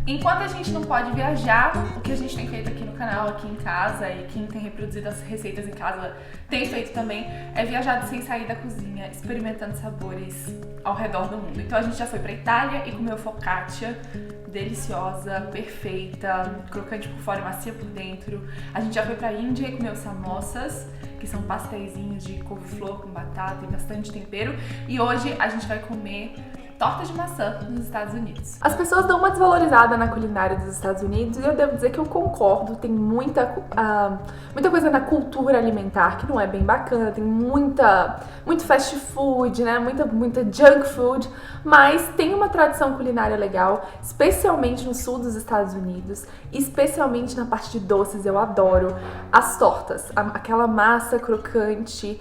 Enquanto a gente não pode viajar, o que a gente tem feito aqui no canal, aqui em casa, e quem tem reproduzido as receitas em casa tem feito também, é viajar sem sair da cozinha, experimentando sabores ao redor do mundo. Então a gente já foi pra Itália e comeu focaccia, deliciosa, perfeita, crocante por fora e macia por dentro. A gente já foi pra Índia e comeu samosas, que são pastéisinhos de couve-flor com batata e bastante tempero. E hoje a gente vai comer torta de maçã nos Estados Unidos. As pessoas dão uma desvalorizada na culinária dos Estados Unidos e eu devo dizer que eu concordo. Tem muita coisa na cultura alimentar que não é bem bacana, tem muito fast food, né? Muita junk food, mas tem uma tradição culinária legal, especialmente no sul dos Estados Unidos, especialmente na parte de doces. Eu adoro as tortas, aquela massa crocante,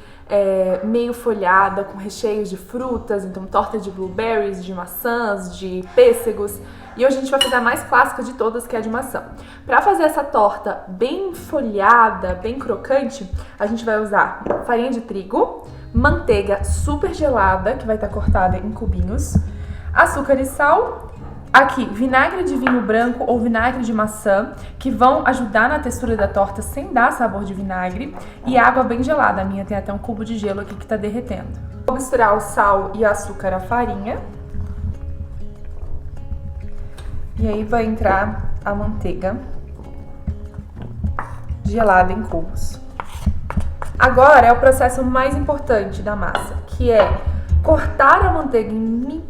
meio folhada, com recheios de frutas, então torta de blueberries, de maçãs, de pêssegos. E hoje a gente vai fazer a mais clássica de todas, que é a de maçã. Para fazer essa torta bem folhada, bem crocante, a gente vai usar farinha de trigo, manteiga super gelada, que vai estar cortada em cubinhos, açúcar e sal. Aqui, vinagre de vinho branco ou vinagre de maçã, que vão ajudar na textura da torta sem dar sabor de vinagre. E água bem gelada, a minha tem até um cubo de gelo aqui que tá derretendo. Vou misturar o sal e açúcar à farinha. E aí vai entrar a manteiga gelada em cubos. Agora é o processo mais importante da massa, que é cortar a manteiga em mini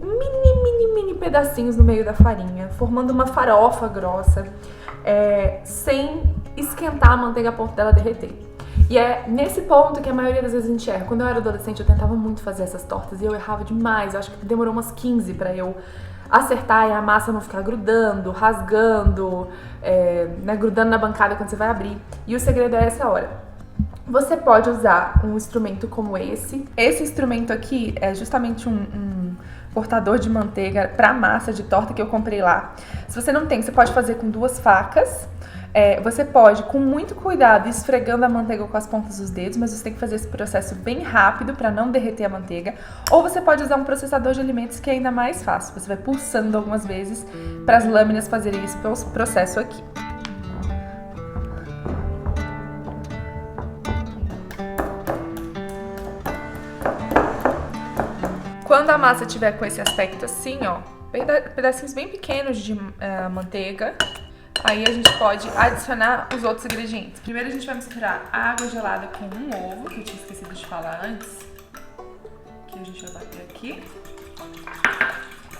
pedacinhos no meio da farinha, formando uma farofa grossa, sem esquentar a manteiga a ponto dela derreter. E é nesse ponto que a maioria das vezes a gente erra. Quando eu era adolescente, eu tentava muito fazer essas tortas e eu errava demais. Eu acho que demorou umas 15 pra eu acertar e a massa não ficar grudando, rasgando, grudando na bancada quando você vai abrir. E o segredo é essa hora. Você pode usar um instrumento como esse. Esse instrumento aqui é justamente um cortador de manteiga para massa de torta que eu comprei lá. Se você não tem, você pode fazer com 2 facas. Você pode, com muito cuidado, ir esfregando a manteiga com as pontas dos dedos, mas você tem que fazer esse processo bem rápido para não derreter a manteiga. Ou você pode usar um processador de alimentos, que é ainda mais fácil. Você vai pulsando algumas vezes para as lâminas fazerem esse processo aqui. Quando a massa tiver com esse aspecto assim, ó, pedacinhos bem pequenos de manteiga, aí a gente pode adicionar os outros ingredientes. Primeiro a gente vai misturar água gelada com um ovo, que eu tinha esquecido de falar antes, que a gente vai bater aqui,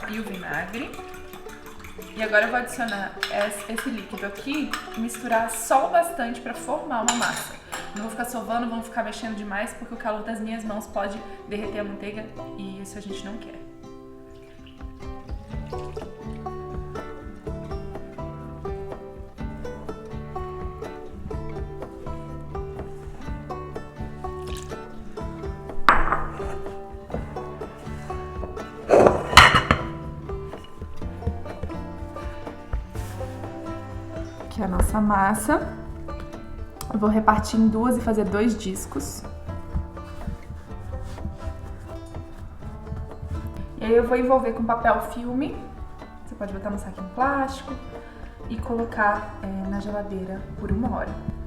e o vinagre. E agora eu vou adicionar esse líquido aqui e misturar só o bastante para formar uma massa. Não vou ficar sovando, não vou ficar mexendo demais, porque o calor das minhas mãos pode derreter a manteiga e isso a gente não quer. Aqui é a nossa massa. Eu vou repartir em 2 e fazer 2 discos. E aí eu vou envolver com papel filme. Você pode botar no saquinho plástico e colocar na geladeira por 1 hora.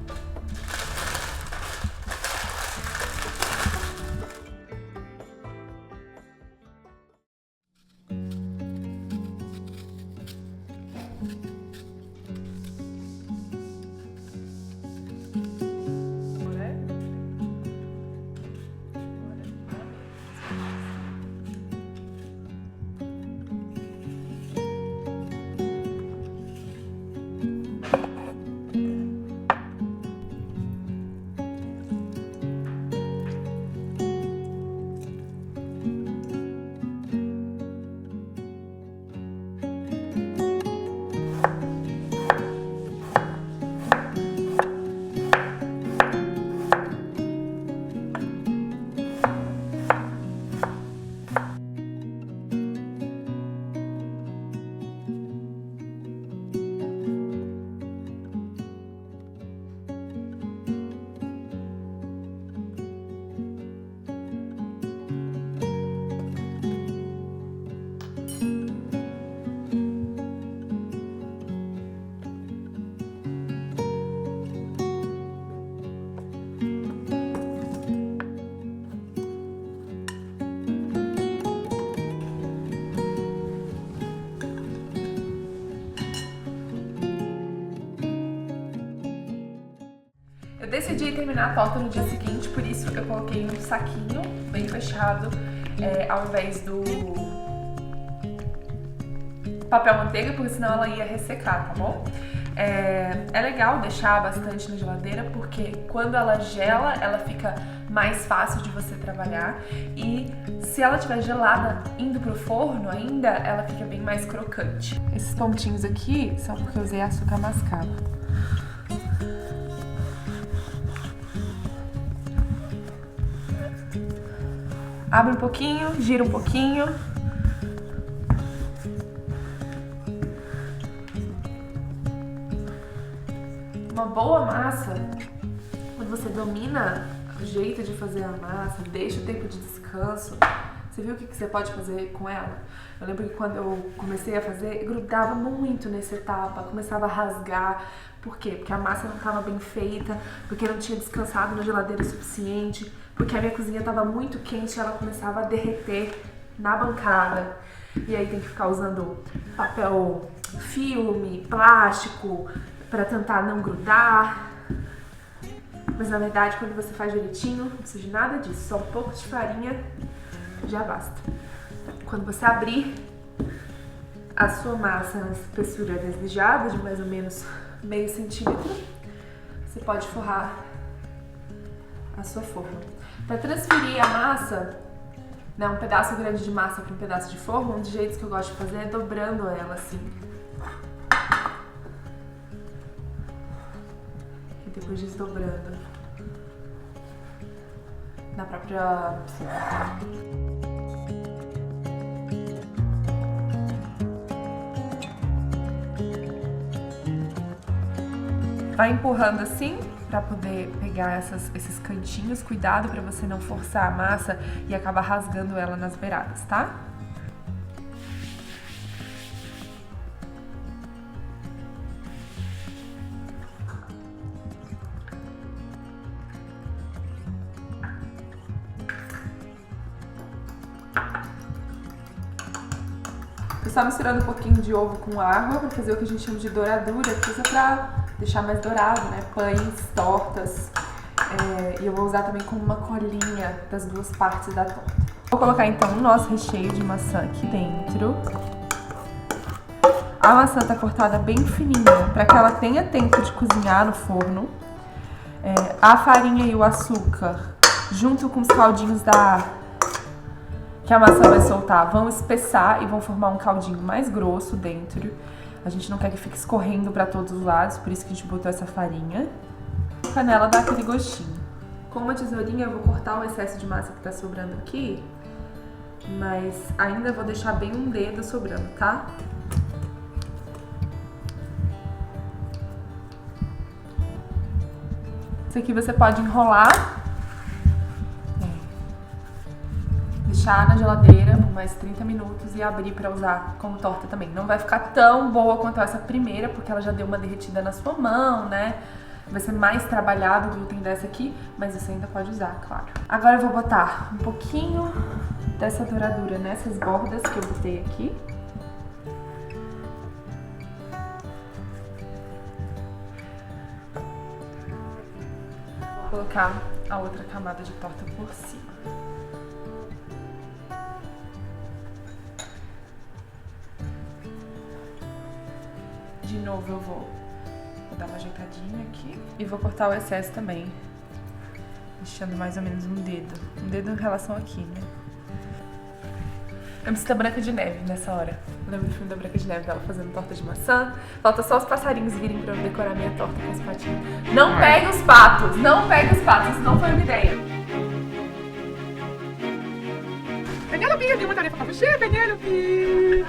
decidi terminar a torta no dia seguinte, por isso eu coloquei um saquinho bem fechado, ao invés do papel manteiga, porque senão ela ia ressecar, tá bom? É legal deixar bastante na geladeira, porque quando ela gela, ela fica mais fácil de você trabalhar, e se ela estiver gelada indo pro forno ainda, ela fica bem mais crocante. Esses pontinhos aqui são porque eu usei açúcar mascavo. Abre um pouquinho, gira um pouquinho. Uma boa massa, quando você domina o jeito de fazer a massa, deixa o tempo de descanso, você viu o que você pode fazer com ela? Eu lembro que quando eu comecei a fazer, grudava muito nessa etapa, começava a rasgar. Por quê? Porque a massa não estava bem feita, porque não tinha descansado na geladeira o suficiente, porque a minha cozinha estava muito quente e ela começava a derreter na bancada. E aí tem que ficar usando papel filme, plástico, para tentar não grudar. Mas na verdade, quando você faz direitinho, não precisa de nada disso, só um pouco de farinha já basta. Quando você abrir a sua massa na espessura desejada, de mais ou menos meio centímetro, você pode forrar a sua forma. Para transferir a massa, né, um pedaço grande de massa para um pedaço de forma, um dos jeitos que eu gosto de fazer é dobrando ela assim. Depois desdobrando na própria forma. Vai empurrando assim para poder pegar esses cantinhos. Cuidado para você não forçar a massa e acabar rasgando ela nas beiradas, tá? Eu estou misturando um pouquinho de ovo com água para fazer o que a gente chama de douradura, que usa para deixar mais dourado, né? Pães, tortas. E eu vou usar também como uma colinha das duas partes da torta. Vou colocar então o nosso recheio de maçã aqui dentro. A maçã tá cortada bem fininha para que ela tenha tempo de cozinhar no forno. A farinha e o açúcar, junto com os caldinhos que a maçã vai soltar, vão espessar e vão formar um caldinho mais grosso dentro. A gente não quer que fique escorrendo para todos os lados, por isso que a gente botou essa farinha. A canela dá aquele gostinho. Com uma tesourinha eu vou cortar o excesso de massa que tá sobrando aqui, mas ainda vou deixar bem um dedo sobrando, tá? Isso aqui você pode enrolar, deixar na geladeira por mais 30 minutos e abrir para usar como torta também. Não vai ficar tão boa quanto essa primeira, porque ela já deu uma derretida na sua mão, né? Vai ser mais trabalhado o glúten dessa aqui, mas você ainda pode usar, claro. Agora eu vou botar um pouquinho dessa douradura nessas bordas que eu botei aqui. Vou colocar a outra camada de torta por cima. De novo eu vou dar uma ajeitadinha aqui e vou cortar o excesso também, deixando mais ou menos um dedo em relação aqui, né? Eu me sinto a Branca de Neve nessa hora. Eu lembro do filme da Branca de Neve, dela fazendo torta de maçã. Falta só os passarinhos virem pra eu decorar minha torta com os patinhos. Não pegue os patos, não pegue os patos, isso não foi uma ideia. Penélope, eu tenho uma tarefa pra você, Penélope!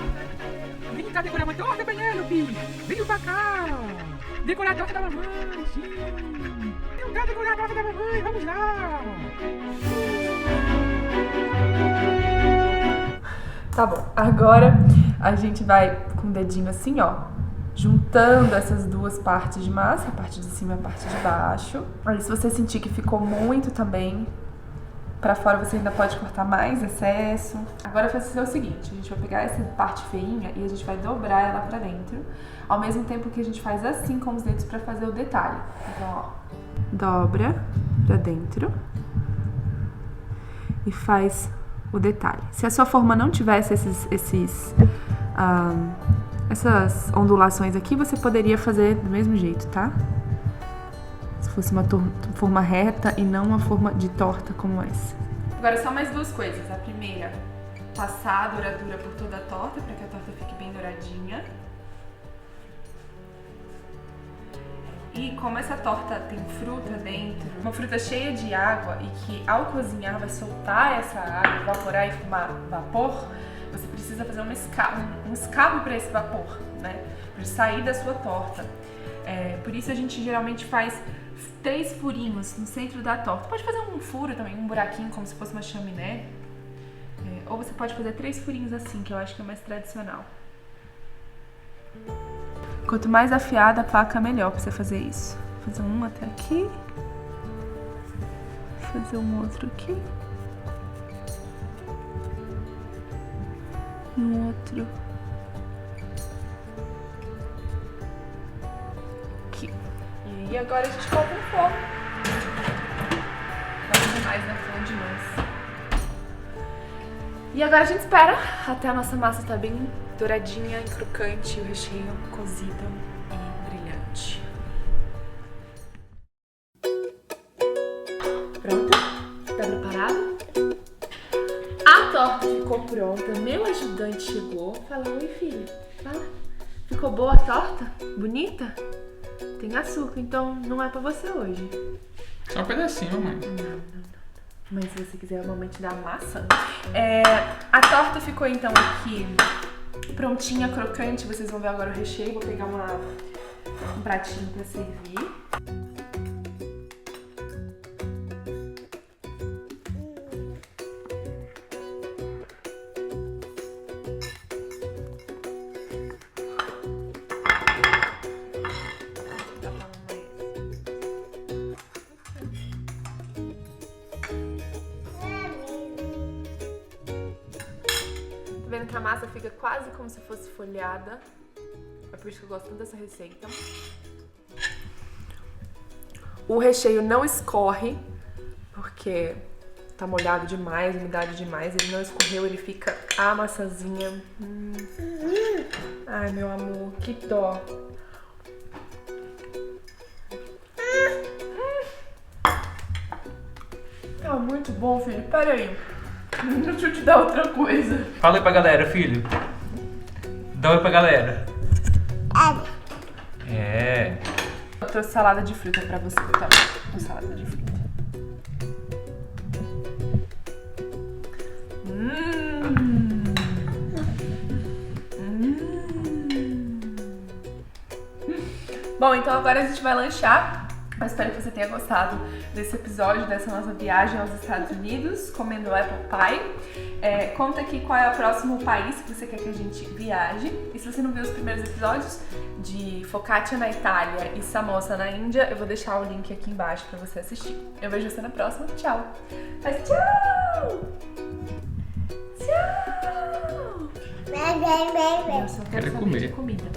Vem cá decorar uma torta, Penélope! Vem pra cá! Decorar a torta da mamãe, sim! Vem cá decorar a torta da mamãe, vamos lá! Tá bom, agora a gente vai com o dedinho assim, ó, juntando essas duas partes de massa, a parte de cima e a parte de baixo. Aí se você sentir que ficou muito também pra fora, você ainda pode cortar mais excesso. Agora vai ser o seguinte, a gente vai pegar essa parte feinha e a gente vai dobrar ela pra dentro, ao mesmo tempo que a gente faz assim com os dedos pra fazer o detalhe. Então, ó, dobra pra dentro e faz o detalhe. Se a sua forma não tivesse essas ondulações aqui, você poderia fazer do mesmo jeito, tá? Se fosse uma forma reta e não uma forma de torta como essa. Agora só mais duas coisas. A primeira, passar a douradura por toda a torta para que a torta fique bem douradinha. E como essa torta tem fruta dentro, uma fruta cheia de água e que ao cozinhar vai soltar essa água, evaporar e formar vapor, você precisa fazer um escape para esse vapor, né? Para sair da sua torta. Por isso a gente geralmente faz 3 furinhos no centro da torta. Pode fazer um furo também, um buraquinho como se fosse uma chaminé. Ou você pode fazer 3 furinhos assim, que eu acho que é mais tradicional. Quanto mais afiada a faca, melhor pra você fazer isso. Vou fazer um até aqui. Vou fazer um outro aqui. E um outro aqui. E aí agora a gente coloca no forno. Não demais, né? Falando demais. E agora a gente espera até a nossa massa estar bem douradinha e crocante, o recheio cozido e brilhante. Pronta? Tá preparado? A torta ficou pronta, meu ajudante chegou. Fala, oi filho, fala. Ficou boa a torta? Bonita? Tem açúcar, então não é pra você hoje. Só um pedacinho, mamãe. Não. Mas se você quiser, a mamãe te dá a massa. A torta ficou então aqui prontinha, crocante. Vocês vão ver agora o recheio. Vou pegar um pratinho pra servir. Tá vendo que a massa fica quase como se fosse folhada. É por isso que eu gosto tanto dessa receita. O recheio não escorre, porque tá molhado demais, umidade demais. Ele não escorreu, ele fica a massazinha. Ai, meu amor, que dó. Tá muito bom, filho. Pera aí. Deixa eu te dar outra coisa. Fala aí pra galera, filho. Dá oi pra galera. Eu trouxe salada de fruta pra você, tá? Uma salada de fruta. Bom, então agora a gente vai lanchar. Eu espero que você tenha gostado desse episódio, dessa nossa viagem aos Estados Unidos, comendo apple pie. Conta aqui qual é o próximo país que você quer que a gente viaje. E se você não viu os primeiros episódios de focaccia na Itália e samosa na Índia, eu vou deixar o link aqui embaixo pra você assistir. Eu vejo você na próxima. Tchau! Faz tchau! Tchau! Eu só quero saber de comida.